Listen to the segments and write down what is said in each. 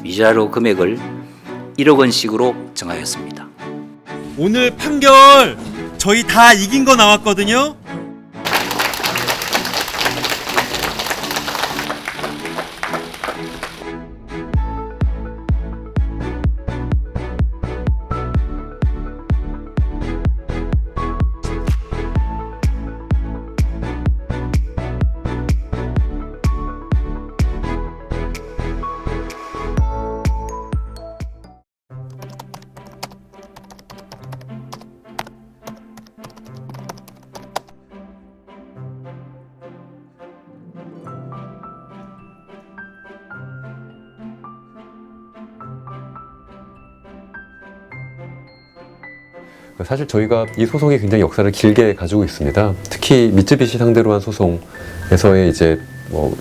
위자료 금액을 1억 원씩으로 정하였습니다. 오늘 판결 저희 다 이긴 거 나왔거든요. 사실 저희가 이 소송이 굉장히 역사를 길게 가지고 있습니다. 특히 미쯔비시 상대로 한 소송에서의 이제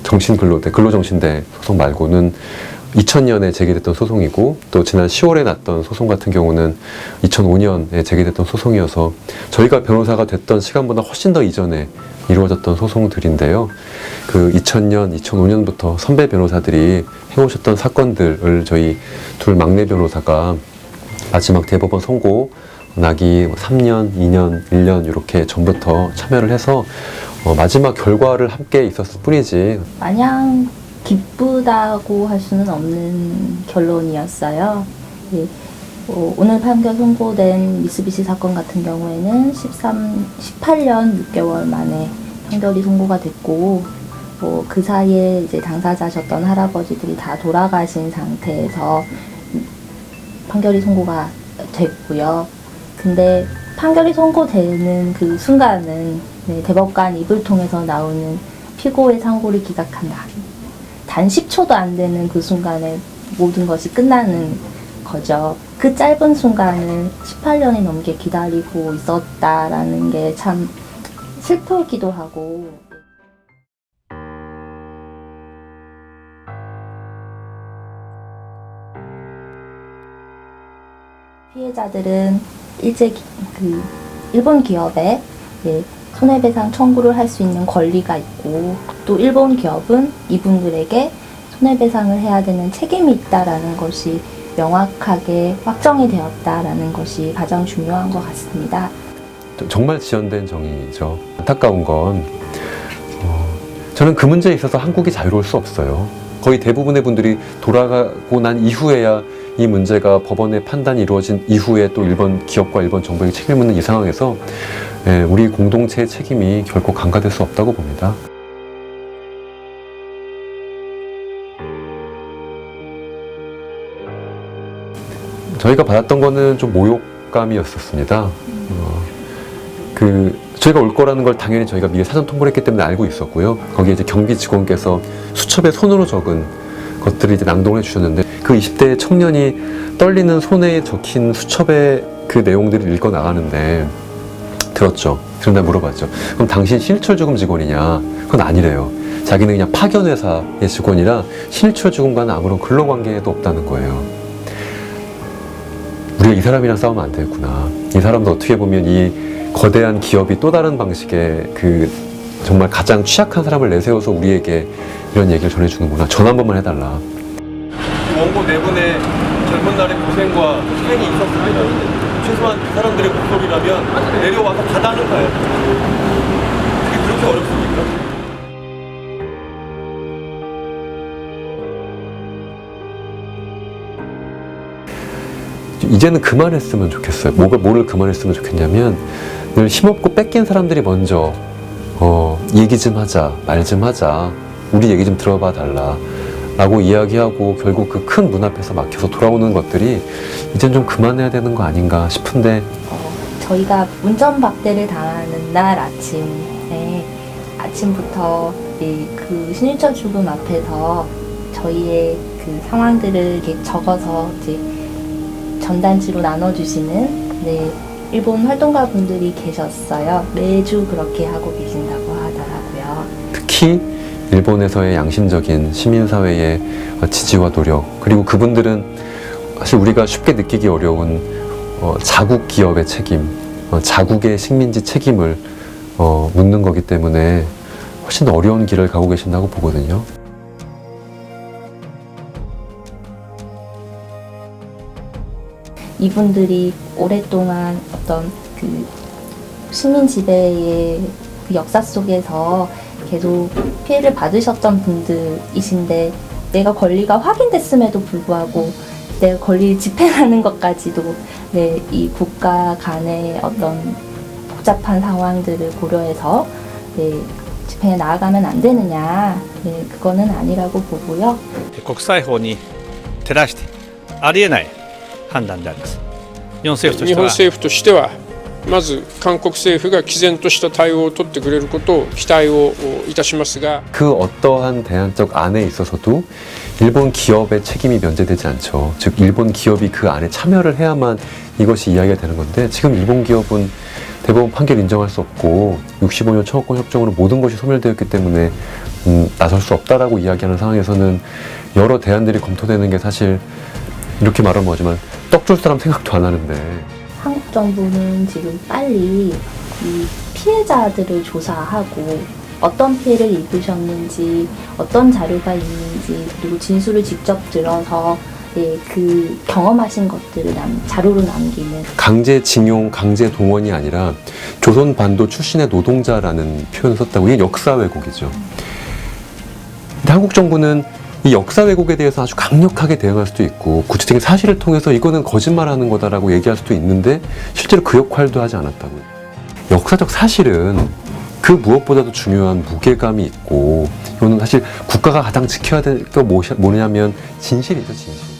근로정신대 소송 말고는 2000년에 제기됐던 소송이고, 또 지난 10월에 났던 소송 같은 경우는 2005년에 제기됐던 소송이어서 저희가 변호사가 됐던 시간보다 훨씬 더 이전에 이루어졌던 소송들인데요. 그 2000년, 2005년부터 선배 변호사들이 해오셨던 사건들을 저희 둘 막내 변호사가 마지막 대법원 선고 나기 3년, 2년, 1년 이렇게 전부터 참여를 해서 마지막 결과를 함께 있었을 뿐이지 마냥 기쁘다고 할 수는 없는 결론이었어요. 예, 오늘 판결 선고된 미쓰비시 사건 같은 경우에는 18년 6개월 만에 판결이 선고가 됐고, 그 사이에 이제 당사자셨던 할아버지들이 다 돌아가신 상태에서 판결이 선고가 됐고요. 근데 판결이 선고되는 그 순간은 대법관 입을 통해서 나오는 피고의 상고를 기각한다. 단 10초도 안 되는 그 순간에 모든 것이 끝나는 거죠. 그 짧은 순간을 18년이 넘게 기다리고 있었다라는 게 참 슬프기도 하고. 피해자들은 일본 기업에 손해배상 청구를 할 수 있는 권리가 있고, 또 일본 기업은 이분들에게 손해배상을 해야 되는 책임이 있다라는 것이 명확하게 확정이 되었다라는 것이 가장 중요한 것 같습니다. 정말 지연된 정의죠. 안타까운 건 저는 그 문제에 있어서 한국이 자유로울 수 없어요. 거의 대부분의 분들이 돌아가고 난 이후에야 이 문제가 법원의 판단이 이루어진 이후에 또 일본 기업과 일본 정부에게 책임을 묻는 이 상황에서 우리 공동체의 책임이 결코 간과될 수 없다고 봅니다. 저희가 받았던 거는 좀 모욕감이었었습니다. 저희가 올 거라는 걸 당연히 저희가 미리 사전 통보를 했기 때문에 알고 있었고요. 거기에 이제 경비 직원께서 수첩에 손으로 적은 것들을 이제 낭독을 해주셨는데, 그 20대 청년이 떨리는 손에 적힌 수첩의 그 내용들을 읽어 나가는데 들었죠. 그런다 물어봤죠. 그럼 당신 신일철주금 직원이냐? 그건 아니래요. 자기는 그냥 파견회사의 직원이라 신일철주금과는 아무런 근로관계도 없다는 거예요. 우리가 이 사람이랑 싸우면 안 되겠구나. 이 사람도 어떻게 보면 이 거대한 기업이 또 다른 방식의 정말 가장 취약한 사람을 내세워서 우리에게 이런 얘기를 전해주는구나. 전화 한 번만 해달라. 원고 네 분의 젊은 날의 고생과 희생이 있었습니다. 최소한 그 사람들의 목소리라면 내려와서 받아는 가요. 그게 그렇게 어렵습니까? 이제는 그만했으면 좋겠어요. 뭐를 그만했으면 좋겠냐면, 늘 힘없고 뺏긴 사람들이 먼저 얘기 좀 하자, 말 좀 하자, 우리 얘기 좀 들어봐 달라 라고 이야기하고 결국 그 큰 문 앞에서 막혀서 돌아오는 것들이 이젠 좀 그만해야 되는 거 아닌가 싶은데, 저희가 운전박대를 당하는 날 아침부터 그 신일철 주금 앞에서 저희의 그 상황들을 이렇게 적어서 이제 전단지로 나눠주시는 일본 활동가 분들이 계셨어요. 매주 그렇게 하고 계신다고 하더라고요. 특히 일본에서의 양심적인 시민사회의 지지와 노력, 그리고 그분들은 사실 우리가 쉽게 느끼기 어려운 자국 기업의 책임, 자국의 식민지 책임을 묻는 거기 때문에 훨씬 더 어려운 길을 가고 계신다고 보거든요. 이분들이 오랫동안 어떤 그 식민 지배의 그 역사 속에서 계속 피해를 받으셨던 분들이신데 내가 권리가 확인됐음에도 불구하고 내가 권리를 집행하는 것까지도 네, 이 국가 간의 어떤 복잡한 상황들을 고려해서 네, 집행해 나아가면 안 되느냐, 네, 그거는 아니라고 보고요. 国際法に照らしてありえない判断であります。日本政府としては日本政府としてはまず韓国政府が毅然とした対応を取ってくれることを期待をいたしますが 그 어떠한 대안적 안에 있어서도 일본 기업의 책임이 면제되지 않죠. 즉 일본 기업이 그 안에 참여를 해야만 이것이 이야기가 되는 건데 지금 일본 기업은 대법원 판결 인정할 수 없고 65년 청구권 협정으로 모든 것이 소멸되었기 때문에 나설 수 없다라고 이야기하는 상황에서는 여러 대안들이 검토되는 게 사실 이렇게 말하면 뭐지만 떡 줄 사람 생각도 안 하는데 한국 정부는 지금 빨리 이 피해자들을 조사하고 어떤 피해를 입으셨는지, 어떤 자료가 있는지, 그리고 진술을 직접 들어서 예, 그 경험하신 것들을 자료로 남기는 강제징용, 강제동원이 아니라 조선반도 출신의 노동자라는 표현을 썼다고 이게 역사 왜곡이죠. 근데 한국 정부는 이 역사 왜곡에 대해서 아주 강력하게 대응할 수도 있고 구체적인 사실을 통해서 이거는 거짓말하는 거다라고 얘기할 수도 있는데 실제로 그 역할도 하지 않았다고요. 역사적 사실은 그 무엇보다도 중요한 무게감이 있고 이거는 사실 국가가 가장 지켜야 될 게 뭐냐면 진실이죠, 진실.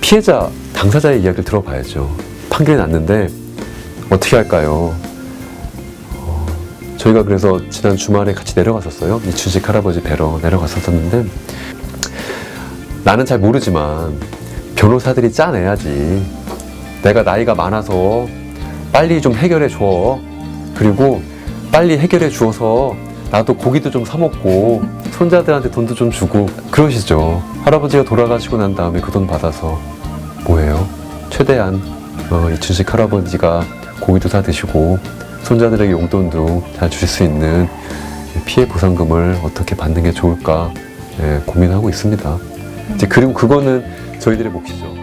피해자, 당사자의 이야기를 들어봐야죠. 판결이 났는데 어떻게 할까요? 저희가 그래서 지난 주말에 같이 내려갔었어요. 이춘식 할아버지 뵈러 내려갔었는데 나는 잘 모르지만 변호사들이 짜내야지. 내가 나이가 많아서 빨리 좀 해결해 줘. 그리고 빨리 해결해 주어서 나도 고기도 좀 사 먹고 손자들한테 돈도 좀 주고 그러시죠. 할아버지가 돌아가시고 난 다음에 그 돈 받아서 뭐예요? 최대한 이춘식 할아버지가 고기도 사 드시고 손자들에게 용돈도 잘 주실 수 있는 피해 보상금을 어떻게 받는 게 좋을까 고민하고 있습니다. 이제 그리고 그거는 저희들의 몫이죠.